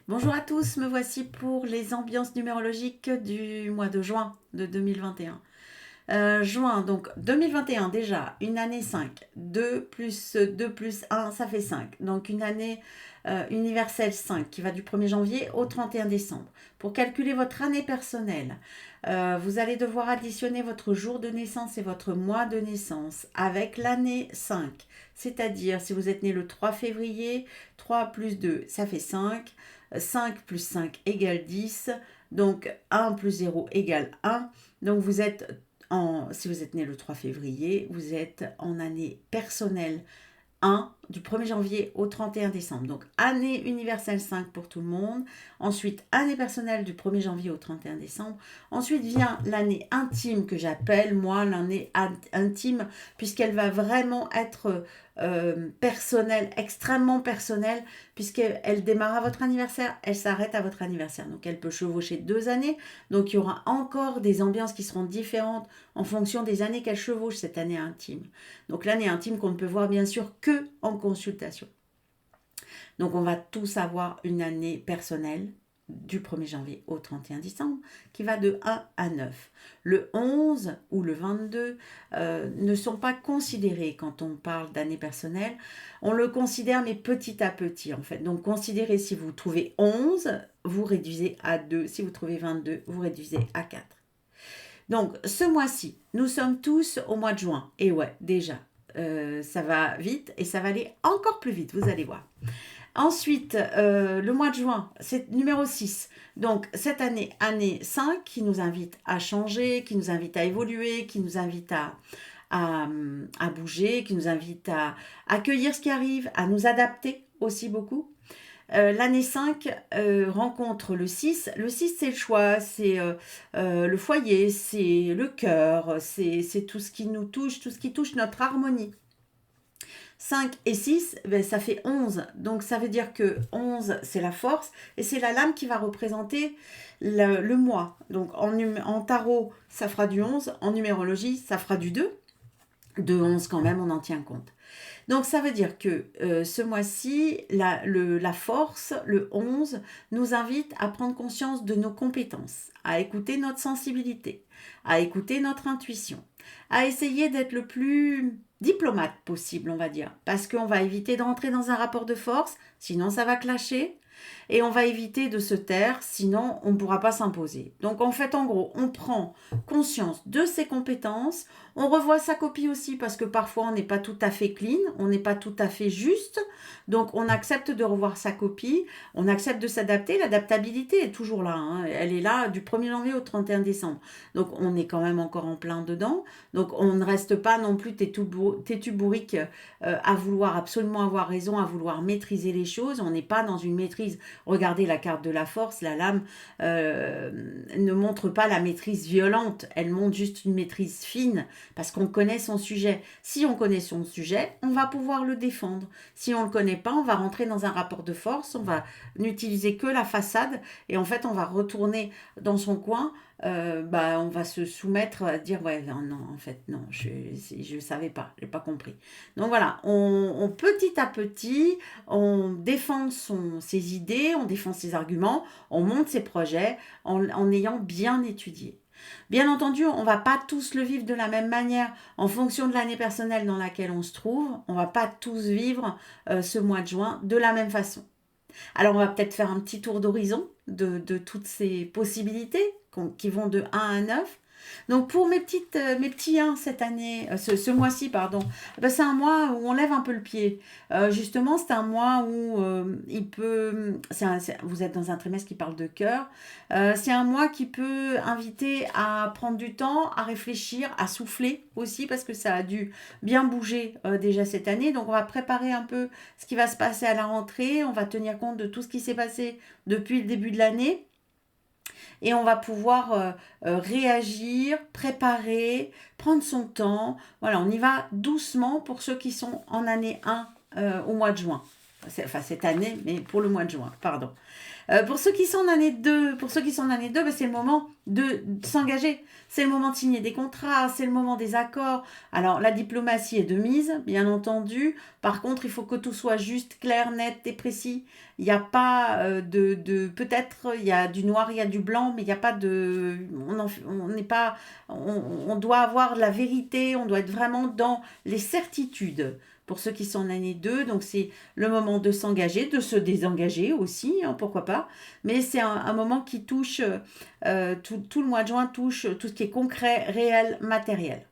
Bonjour à tous, me voici pour les ambiances numérologiques du mois de juin de 2021. Juin, donc 2021 déjà, une année 5. 2 plus 2 plus 1, ça fait 5. Donc une année universelle 5 qui va du 1er janvier au 31 décembre. Pour calculer votre année personnelle, vous allez devoir additionner votre jour de naissance et votre mois de naissance avec l'année 5. C'est-à-dire, si vous êtes né le 3 février, 3 plus 2, ça fait 5. 5 plus 5 égale 10. Donc 1 plus 0 égale 1. Donc vous êtes si vous êtes né le 3 février, vous êtes en année personnelle 1 du 1er janvier au 31 décembre. Donc année universelle 5 pour tout le monde. Ensuite, année personnelle du 1er janvier au 31 décembre. Ensuite vient l'année intime que j'appelle, moi, l'année intime, puisqu'elle va vraiment être personnelle, extrêmement personnelle, puisqu'elle démarre à votre anniversaire, elle s'arrête à votre anniversaire. Donc elle peut chevaucher 2 années. Donc il y aura encore des ambiances qui seront différentes en fonction des années qu'elle chevauche, cette année intime. Donc l'année intime qu'on ne peut voir bien sûr que en consultation. Donc on va tous avoir une année personnelle du 1er janvier au 31 décembre qui va de 1 à 9. Le 11 ou le 22 ne sont pas considérés quand on parle d'année personnelle. On le considère mais petit à petit en fait. Donc considérez si vous trouvez 11, vous réduisez à 2. Si vous trouvez 22, vous réduisez à 4. Donc, ce mois-ci, nous sommes tous au mois de juin. Et ouais, déjà, ça va vite et ça va aller encore plus vite, vous allez voir. Ensuite, le mois de juin, c'est numéro 6. Donc, cette année, année 5, qui nous invite à changer, qui nous invite à évoluer, qui nous invite à bouger, qui nous invite à accueillir ce qui arrive, à nous adapter aussi beaucoup. L'année 5 rencontre le 6. Le 6, c'est le choix, c'est le foyer, c'est le cœur, c'est tout ce qui nous touche, tout ce qui touche notre harmonie. 5 et 6, ben, ça fait 11. Donc ça veut dire que 11, c'est la force et c'est la lame qui va représenter le mois. Donc en tarot, ça fera du 11. En numérologie, ça fera du 2. De 11 quand même, on en tient compte. Donc ça veut dire que ce mois-ci, la force, le 11, nous invite à prendre conscience de nos compétences, à écouter notre sensibilité, à écouter notre intuition, à essayer d'être le plus diplomate possible, on va dire, parce qu'on va éviter de rentrer dans un rapport de force, sinon ça va clasher. Et on va éviter de se taire, sinon on ne pourra pas s'imposer. Donc en fait, en gros, on prend conscience de ses compétences, on revoit sa copie aussi parce que parfois on n'est pas tout à fait clean, on n'est pas tout à fait juste. Donc on accepte de revoir sa copie, on accepte de s'adapter. L'adaptabilité est toujours là, hein. Elle est là du 1er janvier au 31 décembre. Donc on est quand même encore en plein dedans. Donc on ne reste pas non plus têtu bourrique à vouloir absolument avoir raison, à vouloir maîtriser les choses. On n'est pas dans une maîtrise. Regardez la carte de la force, la lame ne montre pas la maîtrise violente, elle montre juste une maîtrise fine parce qu'on connaît son sujet. Si on connaît son sujet, on va pouvoir le défendre. Si on ne le connaît pas, on va rentrer dans un rapport de force, on va n'utiliser que la façade et en fait on va retourner dans son coin. On va se soumettre à dire ouais non en fait non je savais pas, j'ai pas compris. Donc voilà, on petit à petit on défend ses idées, on défend ses arguments, on monte ses projets en ayant bien étudié. Bien entendu, on ne va pas tous le vivre de la même manière en fonction de l'année personnelle dans laquelle on se trouve. On ne va pas tous vivre ce mois de juin de la même façon. Alors on va peut-être faire un petit tour d'horizon de toutes ces possibilités qui vont de 1 à 9. Donc pour mes petits 1 cette année, ce mois-ci, pardon, ben c'est un mois où on lève un peu le pied. Justement, c'est un mois où vous êtes dans un trimestre qui parle de cœur. C'est un mois qui peut inviter à prendre du temps, à réfléchir, à souffler aussi, parce que ça a dû bien bouger déjà cette année. Donc on va préparer un peu ce qui va se passer à la rentrée. On va tenir compte de tout ce qui s'est passé depuis le début de l'année et on va pouvoir réagir, préparer, prendre son temps. Voilà, on y va doucement pour ceux qui sont en année 1 au mois de juin. Enfin cette année, mais pour le mois de juin, pardon. Pour ceux qui sont en année 2, ben, c'est le moment de s'engager. C'est le moment de signer des contrats, c'est le moment des accords. Alors, la diplomatie est de mise, bien entendu. Par contre, il faut que tout soit juste, clair, net et précis. Il n'y a pas peut-être, il y a du noir, il y a du blanc, mais il n'y a pas de... On n'est pas... On doit avoir la vérité, on doit être vraiment dans les certitudes. Pour ceux qui sont en année 2, donc c'est le moment de s'engager, de se désengager aussi, hein, pourquoi pas. Mais c'est un moment qui touche, tout le mois de juin touche tout ce qui est concret, réel, matériel.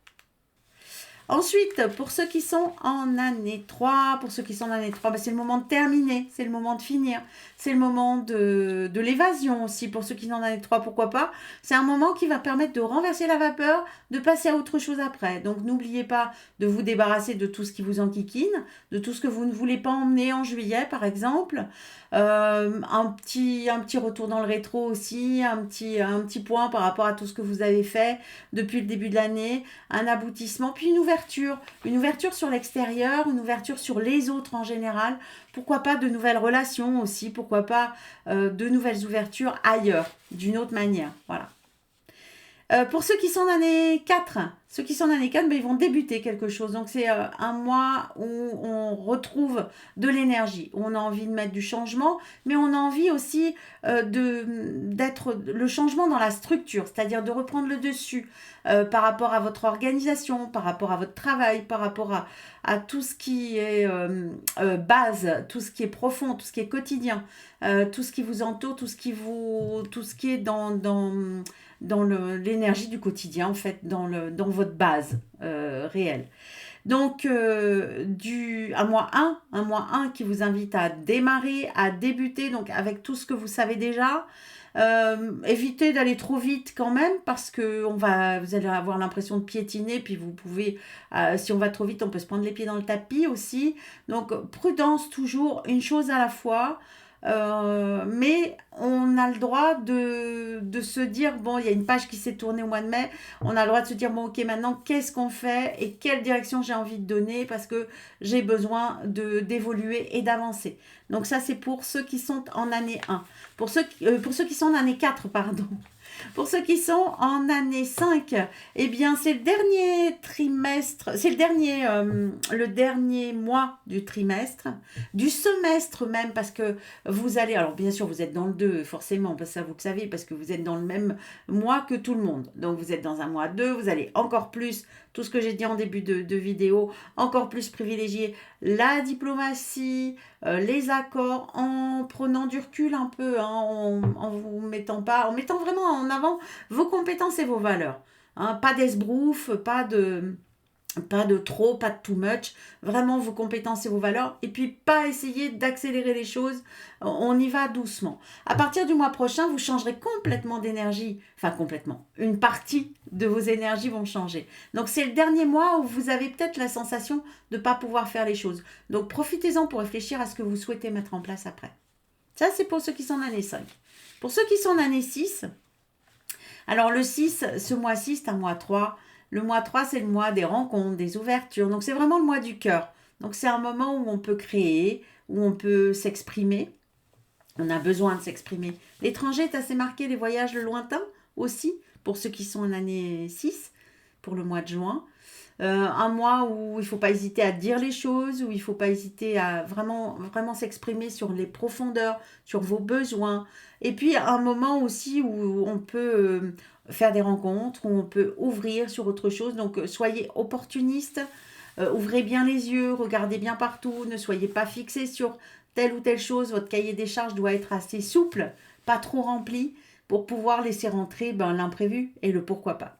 Ensuite, pour ceux qui sont en année 3, ben, c'est le moment de terminer, c'est le moment de finir, c'est le moment de l'évasion aussi. Pour ceux qui sont en année 3, pourquoi pas. C'est un moment qui va permettre de renverser la vapeur, de passer à autre chose après. Donc n'oubliez pas de vous débarrasser de tout ce qui vous enquiquine, de tout ce que vous ne voulez pas emmener en juillet par exemple. Un petit retour dans le rétro aussi, un petit point par rapport à tout ce que vous avez fait depuis le début de l'année, un aboutissement, puis une ouverture sur l'extérieur, une ouverture sur les autres en général, pourquoi pas de nouvelles relations aussi, pourquoi pas de nouvelles ouvertures ailleurs, d'une autre manière, voilà. Pour ceux qui sont en année 4, ben, ils vont débuter quelque chose. Donc, c'est un mois où on retrouve de l'énergie, où on a envie de mettre du changement, mais on a envie aussi d'être le changement dans la structure, c'est-à-dire de reprendre le dessus par rapport à votre organisation, par rapport à votre travail, par rapport à tout ce qui est base, tout ce qui est profond, tout ce qui est quotidien, tout ce qui vous entoure, tout ce qui est dans l'énergie du quotidien, en fait, dans votre base réelle. Donc, un mois 1 qui vous invite à démarrer, à débuter, donc avec tout ce que vous savez déjà. Évitez d'aller trop vite quand même parce que vous allez avoir l'impression de piétiner, puis vous pouvez, si on va trop vite, on peut se prendre les pieds dans le tapis aussi. Donc, prudence toujours, une chose à la fois. Mais on a le droit de se dire, bon, il y a une page qui s'est tournée au mois de mai, on a le droit de se dire, bon, ok, maintenant, qu'est-ce qu'on fait et quelle direction j'ai envie de donner parce que j'ai besoin d'évoluer et d'avancer. Donc ça, c'est pour ceux qui sont en année 1. Pour ceux qui sont en année 4, pardon. Pour ceux qui sont en année 5, eh bien, c'est le dernier trimestre, c'est le dernier mois du trimestre, du semestre même, parce que vous allez, alors bien sûr, vous êtes dans le 2, forcément, parce que ça, vous le savez, parce que vous êtes dans le même mois que tout le monde. Donc, vous êtes dans un mois 2, vous allez encore plus, tout ce que j'ai dit en début de vidéo, encore plus privilégier la diplomatie, les accords, en prenant du recul un peu, hein, en mettant vraiment en avant vos compétences et vos valeurs. Hein, pas d'esbrouf, pas de trop, pas de too much, vraiment vos compétences et vos valeurs, et puis pas essayer d'accélérer les choses, on y va doucement. À partir du mois prochain, vous changerez complètement d'énergie, enfin complètement, une partie de vos énergies vont changer. Donc c'est le dernier mois où vous avez peut-être la sensation de ne pas pouvoir faire les choses. Donc profitez-en pour réfléchir à ce que vous souhaitez mettre en place après. Ça c'est pour ceux qui sont en année 5. Pour ceux qui sont en année 6, alors le 6, ce mois-ci c'est un mois 3. Le mois 3, c'est le mois des rencontres, des ouvertures. Donc, c'est vraiment le mois du cœur. Donc, c'est un moment où on peut créer, où on peut s'exprimer. On a besoin de s'exprimer. L'étranger est assez marqué, les voyages lointains aussi, pour ceux qui sont en année 6, pour le mois de juin. Un mois où il ne faut pas hésiter à dire les choses, où il ne faut pas hésiter à vraiment, vraiment s'exprimer sur les profondeurs, sur vos besoins. Et puis un moment aussi où on peut faire des rencontres, où on peut ouvrir sur autre chose. Donc soyez opportuniste, ouvrez bien les yeux, regardez bien partout, ne soyez pas fixés sur telle ou telle chose. Votre cahier des charges doit être assez souple, pas trop rempli, pour pouvoir laisser rentrer l'imprévu et le pourquoi pas.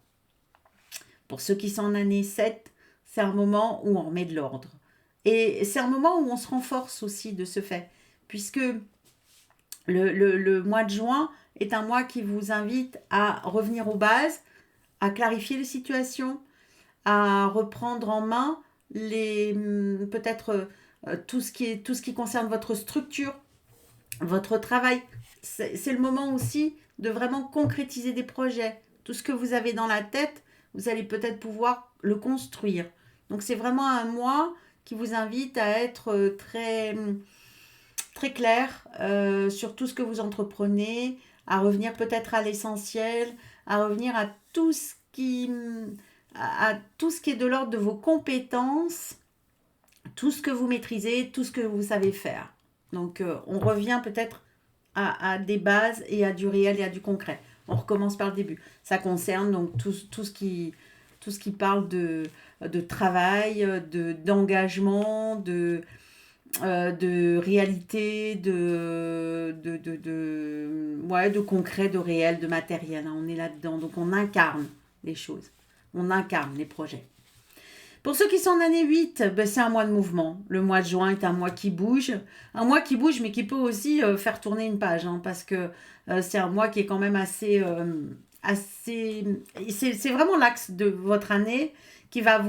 Pour ceux qui sont en année 7, c'est un moment où on remet de l'ordre. Et c'est un moment où on se renforce aussi de ce fait, puisque le mois de juin est un mois qui vous invite à revenir aux bases, à clarifier les situations, à reprendre en main peut-être tout ce qui concerne votre structure, votre travail. C'est le moment aussi de vraiment concrétiser des projets. Tout ce que vous avez dans la tête, vous allez peut-être pouvoir le construire. Donc c'est vraiment un mois qui vous invite à être très très clair sur tout ce que vous entreprenez, à revenir peut-être à l'essentiel, à revenir à tout ce à tout ce qui est de l'ordre de vos compétences, tout ce que vous maîtrisez, tout ce que vous savez faire. Donc, on revient peut-être à des bases et à du réel et à du concret. On recommence par le début. Ça concerne donc tout ce qui parle de travail, d'engagement, de réalité, ouais, de concret, de réel, de matériel. Hein. On est là-dedans. Donc, on incarne les choses. On incarne les projets. Pour ceux qui sont en année 8, ben c'est un mois de mouvement. Le mois de juin est un mois qui bouge. Un mois qui bouge, mais qui peut aussi faire tourner une page. Hein, parce que c'est un mois qui est quand même assez... C'est vraiment l'axe de votre année qui va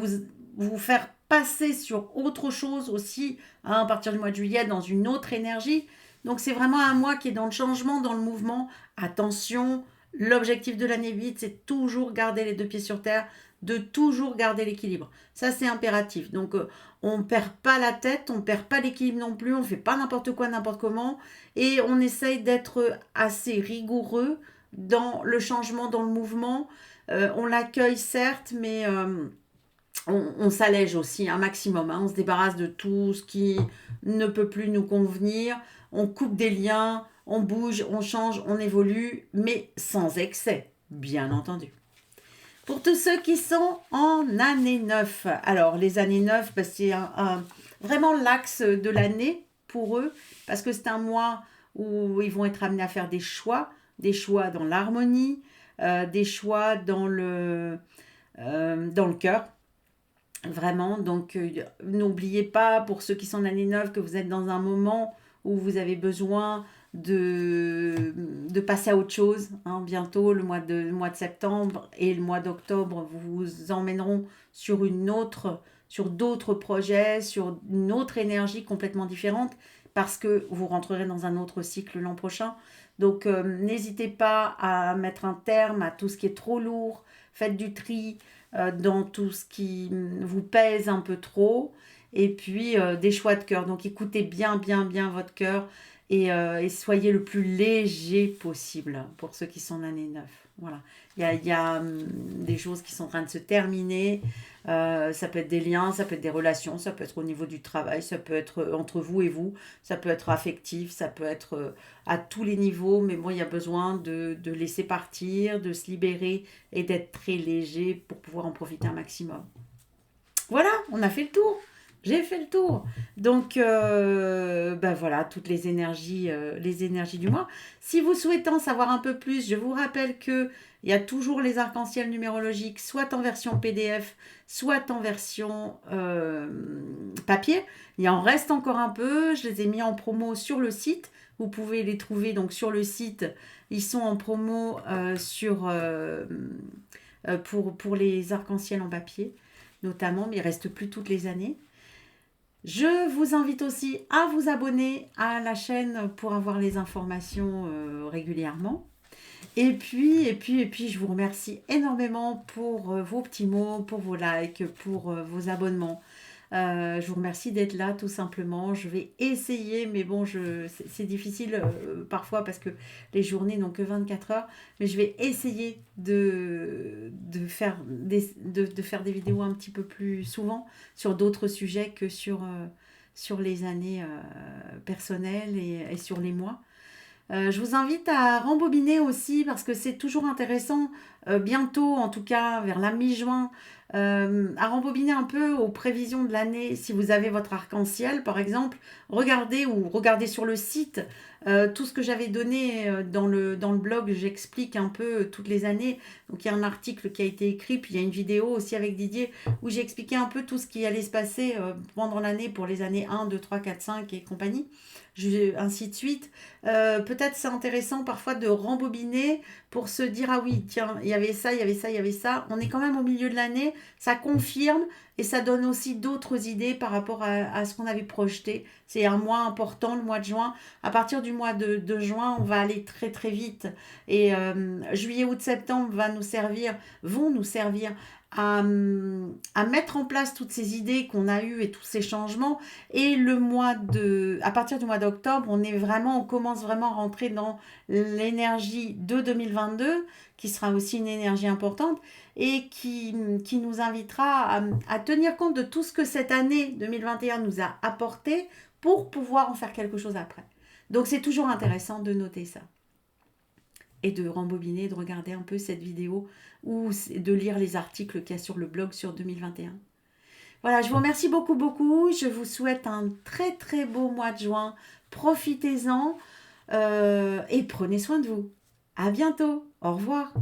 vous faire passer sur autre chose aussi, hein, à partir du mois de juillet, dans une autre énergie. Donc c'est vraiment un mois qui est dans le changement, dans le mouvement. Attention, l'objectif de l'année 8, c'est toujours garder les deux pieds sur terre, de toujours garder l'équilibre. Ça, c'est impératif. Donc, on ne perd pas la tête, on ne perd pas l'équilibre non plus, on ne fait pas n'importe quoi, n'importe comment. Et on essaye d'être assez rigoureux dans le changement, dans le mouvement. On l'accueille, certes, mais on s'allège aussi un maximum. Hein. On se débarrasse de tout ce qui ne peut plus nous convenir. On coupe des liens, on bouge, on change, on évolue, mais sans excès, bien entendu. Pour tous ceux qui sont en année 9, alors les années 9, ben, c'est vraiment l'axe de l'année pour eux, parce que c'est un mois où ils vont être amenés à faire des choix dans l'harmonie, des choix dans le cœur, vraiment. Donc n'oubliez pas, pour ceux qui sont en année 9, que vous êtes dans un moment où vous avez besoin de passer à autre chose. Hein. Bientôt, le mois de septembre et le mois d'octobre vous emmèneront sur d'autres projets, sur une autre énergie complètement différente, parce que vous rentrerez dans un autre cycle l'an prochain. Donc, n'hésitez pas à mettre un terme à tout ce qui est trop lourd. Faites du tri dans tout ce qui vous pèse un peu trop. Et puis, des choix de cœur. Donc, écoutez bien votre cœur. Et soyez le plus léger possible pour ceux qui sont en année 9. Voilà. Il y a des choses qui sont en train de se terminer. Ça peut être des liens, ça peut être des relations, ça peut être au niveau du travail, ça peut être entre vous et vous, ça peut être affectif, ça peut être à tous les niveaux. Mais moi, il y a besoin de laisser partir, de se libérer et d'être très léger pour pouvoir en profiter un maximum. Voilà, on a fait le tour. J'ai fait le tour. Donc, ben voilà, toutes les énergies du mois. Si vous souhaitez en savoir un peu plus, je vous rappelle qu'il y a toujours les arcs-en-ciel numérologiques, soit en version PDF, soit en version papier. Il en reste encore un peu. Je les ai mis en promo sur le site. Vous pouvez les trouver donc sur le site. Ils sont en promo pour les arcs-en-ciel en papier, notamment, mais il ne reste plus toutes les années. Je vous invite aussi à vous abonner à la chaîne pour avoir les informations régulièrement. Et puis, je vous remercie énormément pour vos petits mots, pour vos likes, pour vos abonnements. Je vous remercie d'être là, tout simplement. Je vais essayer, mais bon, c'est difficile parfois parce que les journées n'ont que 24 heures. Mais je vais essayer de faire des vidéos un petit peu plus souvent sur d'autres sujets que sur les années personnelles et sur les mois. Je vous invite à rembobiner aussi parce que c'est toujours intéressant, bientôt en tout cas vers la mi-juin, à rembobiner un peu aux prévisions de l'année. Si vous avez votre arc-en-ciel par exemple, regardez sur le site tout ce que j'avais donné dans le blog. J'explique un peu toutes les années. Donc il y a un article qui a été écrit, puis il y a une vidéo aussi avec Didier où j'ai expliqué un peu tout ce qui allait se passer pendant l'année pour les années 1, 2, 3, 4, 5 et compagnie. Ainsi de suite. Peut-être c'est intéressant parfois de rembobiner pour se dire ah oui tiens il y avait ça, on est quand même au milieu de l'année, ça confirme et ça donne aussi d'autres idées par rapport à ce qu'on avait projeté. C'est un mois important, le mois de juin. À partir du mois de juin, on va aller très très vite et juillet, août, septembre vont nous servir à mettre en place toutes ces idées qu'on a eues et tous ces changements. Et à partir du mois d'octobre, on commence vraiment à rentrer dans l'énergie de 2022, qui sera aussi une énergie importante et qui nous invitera à tenir compte de tout ce que cette année 2021 nous a apporté pour pouvoir en faire quelque chose après. Donc c'est toujours intéressant de noter ça et de rembobiner, de regarder un peu cette vidéo ou de lire les articles qu'il y a sur le blog sur 2021. Voilà, je vous remercie beaucoup, beaucoup. Je vous souhaite un très, très beau mois de juin. Profitez-en et prenez soin de vous. À bientôt. Au revoir.